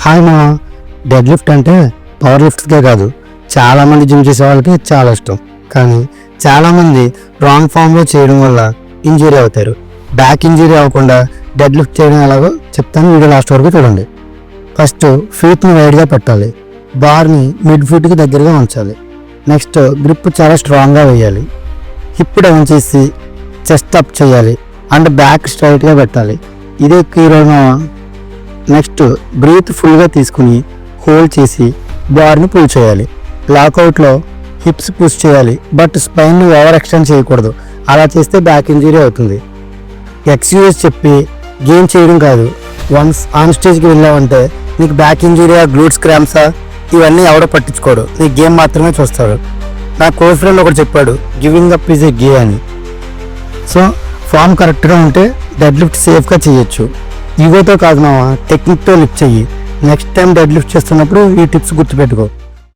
Hi మా dead lift అంటే power లిఫ్ట్కే కాదు, చాలామంది జిమ్ చేసే వాళ్ళకి చాలా ఇష్టం. కానీ చాలామంది రాంగ్ ఫామ్లో చేయడం వల్ల ఇంజరీ అవుతారు. బ్యాక్ ఇంజరీ అవ్వకుండా డెడ్ లిఫ్ట్ చేయడం ఎలాగో చెప్తాను, వీడియో లాస్ట్ వరకు చూడండి. ఫస్ట్ ఫీట్ని వైడ్గా పెట్టాలి, బార్ని మిడ్ ఫీట్కి దగ్గరగా ఉంచాలి. నెక్స్ట్ గ్రిప్ చాలా స్ట్రాంగ్గా వేయాలి. హిప్ డౌన్ చేసి చెస్ట్ అప్ చేయాలి అండ్ బ్యాక్ స్ట్రైట్గా పెట్టాలి. ఇదే కీ రోల్. నెక్స్ట్ బ్రీత్ ఫుల్గా తీసుకుని హోల్డ్ చేసి బార్ని పుల్ చేయాలి. లాకౌట్లో హిప్స్ పుష్ చేయాలి, బట్ స్పైన్ని ఓవర్ ఎక్స్టెండ్ చేయకూడదు. అలా చేస్తే బ్యాక్ ఇంజరీ అవుతుంది. ఎక్స్క్యూజ్ చెప్పి గేమ్ చేయడం కాదు. వన్స్ ఆన్ స్టేజ్కి వెళ్ళామంటే నీకు బ్యాక్ ఇంజరీయా, గ్లూట్స్ క్రాంప్సా, ఇవన్నీ ఎవడో పట్టించుకోడు, నీ గేమ్ మాత్రమే చూస్తాడు. నా కోచ్ ఫ్రెండ్ ఒకటి చెప్పాడు, giving up is a gay అని. సో ఫామ్ కరెక్ట్గా ఉంటే డెడ్ లిఫ్ట్ సేఫ్గా చేయొచ్చు. ఈగోతో కాదు మావా, టెక్నిక్తో లిఫ్ట్ చెయ్యి. నెక్స్ట్ టైం డెడ్ లిఫ్ట్ చేస్తున్నప్పుడు ఈ టిప్స్ గుర్తుపెట్టుకో.